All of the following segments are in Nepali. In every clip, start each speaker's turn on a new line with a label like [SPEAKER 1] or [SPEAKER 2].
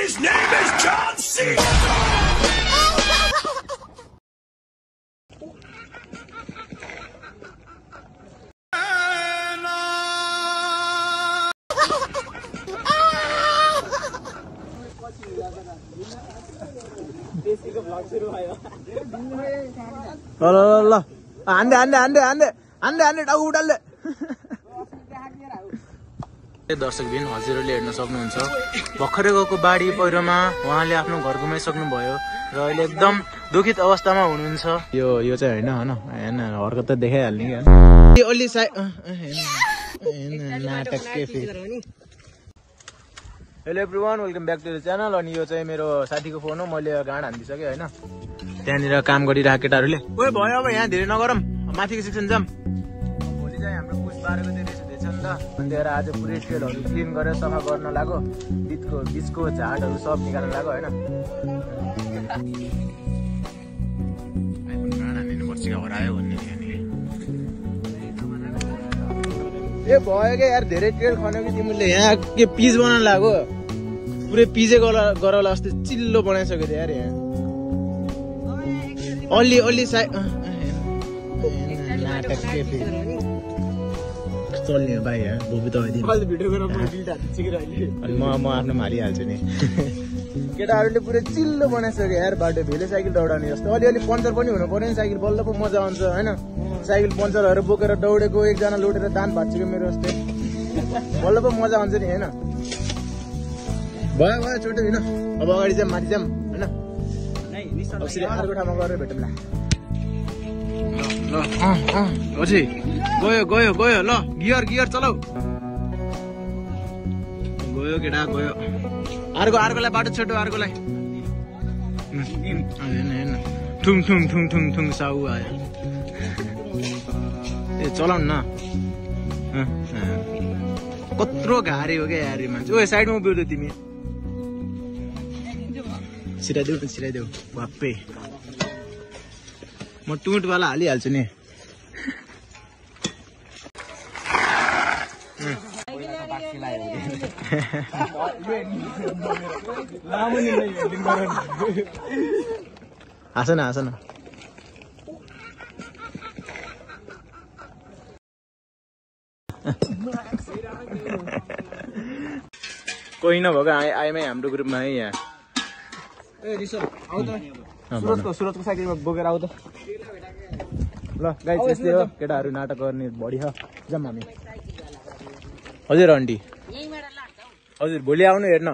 [SPEAKER 1] His name is John C.
[SPEAKER 2] ल हान्डे हान्डे हान्डे हान्डे हान्डे हान्डे टाउको उडाल्ले दर्शकबिन हजुरहरूले हेर्न सक्नुहुन्छ भर्खरै गएको बाढी पहिरोमा उहाँले आफ्नो घर गुमाइसक्नुभयो र अहिले एकदम दुखित अवस्थामा हुनुहुन्छ। यो चाहिँ होइन होइन हर्कत त देखाइहाल्ने कि अलि नाटक के hello everyone welcome back to the channel. अनि यो चाहिँ मेरो साथीको फोन हो, मैले गाँड हान्दिसकेँ होइन। त्यहाँनिर काम गरिरहेको केटाहरूले ओए भयो अब यहाँ धेरै नगरौँ, माथिको सेक्सन जाऊँ। भोलि चाहिँ हाम्रो पुस 12 गते रेस हुँदैछ नि त, अन्त आज पुरै ट्रेलहरू क्लिन गरेर सफा गर्न लाग्यो, बिचको झाडहरू सब निकाल्न लाग्यो होइन। हरायो भन्ने ए भयो क्या यार, धेरै ट्रेल खन्यो कि तिमीले। यहाँ के पिच बनाउनु लाग्यो, पुरै पिजै गरौला जस्तै चिल्लो बनाइसक्यो यार। यहाँ अलि नाटक के चल्ने भाइ यहाँ भोपी तपाईँ म आफ्नो हालिहाल्छु नि। केटाहरूले पुरै चिल्लो बनाइसक्यो यार बाटो, भेले साइकल दौडाउने जस्तो। अलिअलि पङ्चर पनि हुनु पर्यो नि, साइकल बल्ल पो मजा आउँछ होइन। साइकल पङ्चरहरू बोकेर दौडेको एकजना लुटेर दान भाँच्यो मेरो जस्तै, बल्ल पो मजा आउँछ नि होइन। भयो छोटो होइन, अब अगाडि जाऊँ माथि जाऊँ होइन। अर्को ठाउँमा गएर भेटौँ ल। अझै गयो ल, गियर चलाऊ। गयो केटा गयो, अर्कोलाई बाटो छोटो, अर्कोलाई ठुङ साउ आयो। ए चलाउनु न, कत्रो घारे हो क्या यार मान्छे। ओ साइडमा उभियो तिमी, सिराइदेऊ भप्पे। म टुटवाला हालिहाल्छु नि। हाँस न कोही नभएको आएमै हाम्रो ग्रुपमा है। यहाँ सुरजको साइकलमा बोकेर आऊ त ल। गाइस यस्तै हो, केटाहरू नाटक गर्ने बढी छ। जाऊँ हामी। हजुर आन्टी, हजुर भोलि आउनु हेर्न।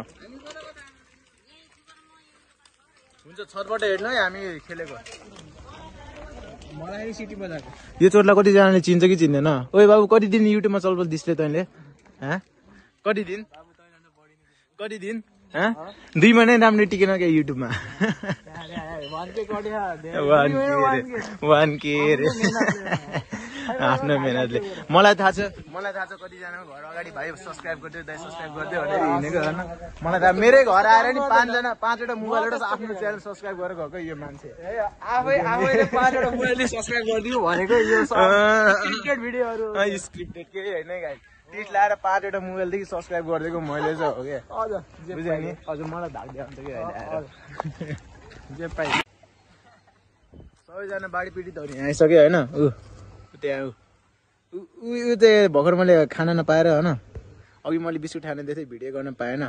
[SPEAKER 2] हुन्छ छतबाट हेर्नु है हामी खेलेको। मलाई सिटी बजाएको यो चोटलाई कतिजनाले चिन्छ कि चिन्दैन। ओए बाबु कति दिन युट्युबमा चलबल दिसले तैँले? कति दिन 2 महिना राम्रै टिकेन क्या युट्युबमा। 1K रे आफ्नो मेहनतले। मलाई थाहा छ कतिजनाको घर अगाडि भाइ सब्सक्राइब गरिदियो, दाइ सब्सक्राइब गरिदियो भनेर हिँडेको होइन। मलाई थाहा मेरै घर आएर नि 5वटा मोबाइलबाट आफ्नो च्यानल सब्सक्राइब गरेर गएको यो मान्छे। आफैले 5वटा मोबाइलले सब्सक्राइब गरिदियो भनेको यो स्क्रिप्टेड भिडियोहरू स्क्रिप्टेड केही होइन गाइस। टिट लाएर 5वटा मोबाइलदेखि सब्सक्राइब गरिदिएको मैले चाहिँ हो क्या। बुझ्यो नि? हजुर मलाई भाग्दै आउँछ कि जे पाइ। सबैजना बाढी पीडितहरू यहाँ आइसक्यो होइन। त्यहाँ ऊ चाहिँ भर्खर मैले खाना नपाएर होइन, अघि मैले बिस्कुट खान दिएको थिएँ, भिडियो गर्न पाएन।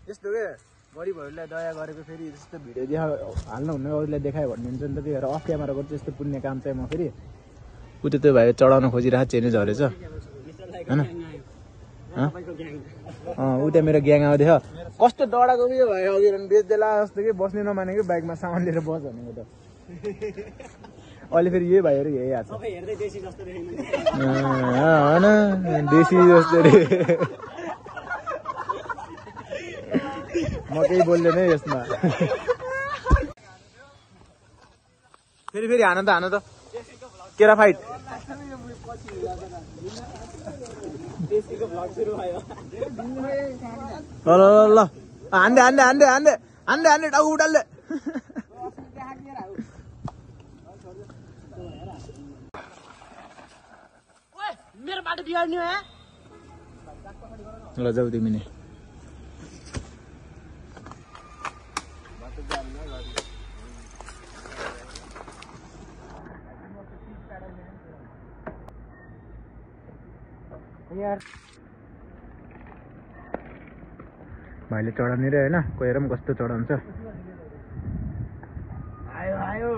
[SPEAKER 2] यस्तो क्या गरिबहरूलाई दया गरेको फेरि यस्तो भिडियो हाल्नुहुन्न, अरूलाई देखायो भन्ने हुन्छ नि त। त्यही भएर अफ क्यामेरा गर्छु यस्तो पुण्य काम चाहिँ म फेरि। ऊ त्यो भाइ चढाउन खोजिरहेको चेन्ज झरेछ होइन। ऊ त्यहाँ मेरो ग्याङ आउँदै छ, कस्तो डढाएको उयो भयो अघि बेच्देला जस्तो कि बस्नै नमानेको बाइकमा सामान लिएर बस भनेको त। अहिले फेरि यही भाइहरू यही आएको छ होइन, देशी जस्तो रे। म केही बोल्दैन है यसमा। फेरि हान त केरा फाइट। ल हान्डे टाउको उडाल्ले। मेरो बाटो बिगाड्ने हो ल जाऊ तिमी नि। भाइले चढाउने रे होइन कोही पनि कस्तो चढाउँछ आयो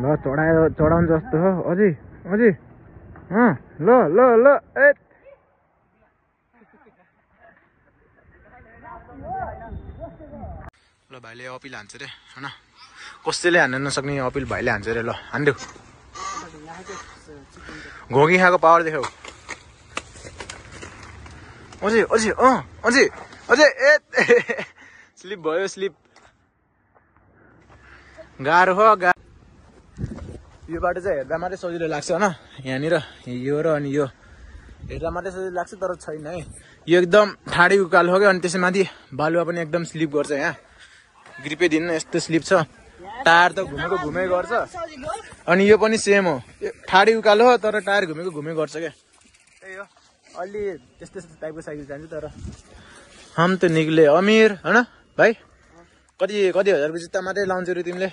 [SPEAKER 2] ल चढाउनु जस्तो हो अझै ल ल ल ए ल भाइले अपिल हान्छ रे होइन कसैले हान्न नसक्ने अपिल भाइले हान्छ रे ल हान्देऊ घोगी खाएको पावर देखाऊ अझै ए स्लिप भयो स्लिप गाह्रो हो यो बाटो चाहिँ हेर्दा मात्रै सजिलो लाग्छ होइन यहाँनिर यो र अनि यो हेर्दा मात्रै सजिलो लाग्छ तर छैन है यो एकदम ठाडी उकालो हो क्या अनि त्यसैमाथि बालुवा पनि एकदम स्लिप गर्छ यहाँ ग्रिपै दिन्न यस्तो स्लिप छ टायर त घुमेको गर्छ अनि यो पनि सेम हो ठाडी उकालो हो तर टायर घुमेको गर्छ क्या त्यही हो अलि त्यस्तो टाइपको साइकल चाहिन्छ तर हम त निक्ले अमिर होइन भाइ कति हजारको जुत्ता मात्रै लाउँछ रे तिमीले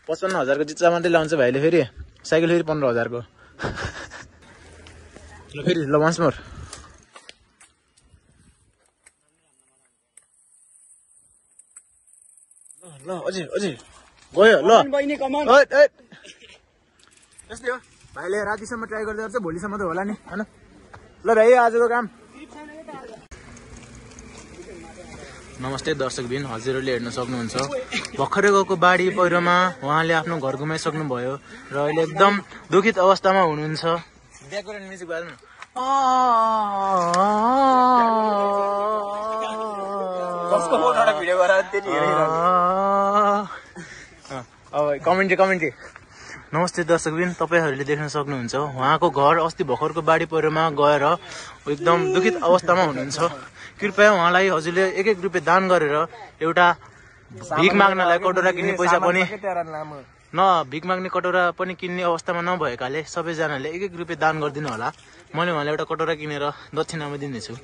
[SPEAKER 2] 55,000को जुत्ता मात्रै लाउँछ भाइले फेरि साइकल फेरि 15,000को ल फेरि ल वान्स मोर ल अझै गयो ल यस्तै हो भाइले रातिसम्म ट्राई गर्दै गर्छ भोलिसम्म त होला नि होइन ल भाइ आजको काम नमस्ते दर्शकबिन हजुरहरूले हेर्न सक्नुहुन्छ भर्खरै गएको बाढी पहिरोमा उहाँले आफ्नो घर गुमाइसक्नुभयो र अहिले एकदम दुखित अवस्थामा हुनुहुन्छ ब्याकग्राउन्ड म्युजिक बाल्नु अब कमेन्ट्री नमस्ते दर्शकबिन तपाईँहरूले देख्न सक्नुहुन्छ उहाँको घर अस्ति भर्खरको बाढी पहिरोमा गएर एकदम दुखित अवस्थामा हुनुहुन्छ कृपया उहाँलाई हजुरले एक रुपियाँ दान गरेर एउटा भिख माग्नलाई कटोरा किन्ने पैसा पनि भिख माग्ने कटोरा पनि किन्ने अवस्थामा नभएकाले सबैजनाले एक रुपियाँ दान गरिदिनु होला मैले उहाँलाई एउटा कटोरा किनेर दक्षिणामा दिनेछु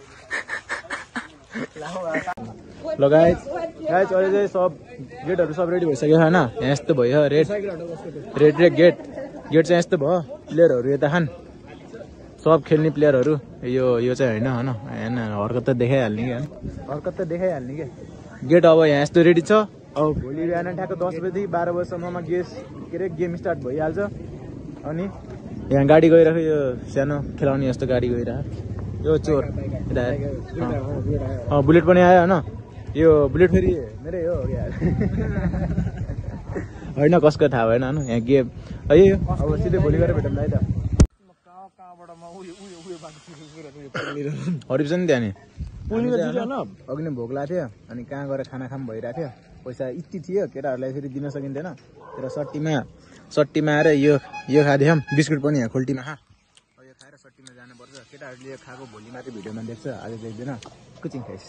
[SPEAKER 2] ल गाइस अहिले चाहिँ सब गेटहरू सब रेडी भइसक्यो होइन यहाँ यस्तो भयो रेड गेट चाहिँ यस्तो भयो प्लेयरहरू यता खान सब खेल्ने प्लेयरहरू यो चाहिँ होइन हरकत त देखाइहाल्ने क्या गेट अब यहाँ यस्तो रेडी छ अब भोलि बिहान ठ्याक्क 10 बजेदेखि 12 बजीसम्ममा गेम स्टार्ट भइहाल्छ अनि यहाँ गाडी गइरहेको यो सानो खेलाउने जस्तो गाडी गइरहेको यो चोर बुलेट पनि आयो होइन यो बुलेट फेरि मेरै हो होइन कसको थाहा भएन होइन यहाँ गेम है अब सिधै भोलि गएर भेटौँ है त हरिप छ नि त्यहाँ नि अघि नै भोक लाग्थ्यो अनि कहाँ गएर खाना खाम भइरहेको थियो पैसा यति थियो केटाहरूलाई फेरि दिन सकिन्थेन तर सट्टीमा आएर यो खाँदैछौँ बिस्कुट पनि यहाँ खोल्टीमा खा यो खाएर सट्टीमा जानुपर्छ केटाहरूले यो खाएको भोलि मात्रै भिडियोमा देख्छ आज देख्दैन कुचिङ खाइस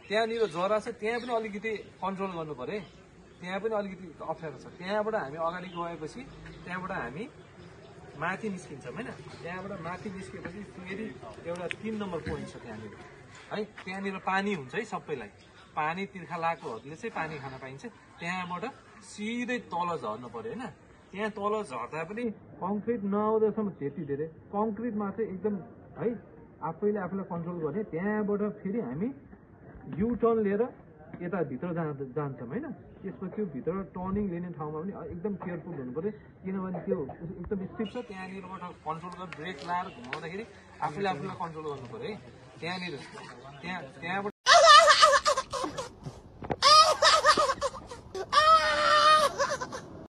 [SPEAKER 1] त्यहाँनिर जरा छ त्यहाँ पनि अलिकति कन्ट्रोल गर्नु पर्यो त्यहाँ पनि अलिकति अप्ठ्यारो छ त्यहाँबाट हामी अगाडि गएपछि त्यहाँबाट हामी माथि निस्किन्छौँ होइन त्यहाँबाट माथि निस्केपछि फेरि एउटा 3 नम्बर पोइन्ट छ त्यहाँनिर है त्यहाँनिर पानी हुन्छ है सबैलाई पानी तिर्खा लागेकोहरूले चाहिँ पानी खान पाइन्छ त्यहाँबाट सिधै तल झर्नु पर्यो होइन त्यहाँ तल झर्दा पनि कङ्क्रिट नआउँदासम्म त्यति धेरै कङ्क्रिटमा चाहिँ एकदम है आफैले आफूलाई कन्ट्रोल गर्ने त्यहाँबाट फेरि हामी युटर्न लिएर यता भित्र जान्छौँ होइन त्यसपछि त्यो भित्र टर्निङ लिने ठाउँमा पनि एकदम केयरफुल हुनु पर्यो किनभने त्यो एकदम स्टिप छ त्यहाँनिरबाट कन्ट्रोल गरेर ब्रेक लाएर घुमाउँदाखेरि आफूले कन्ट्रोल गर्नु पर्यो है त्यहाँनिर त्यहाँबाट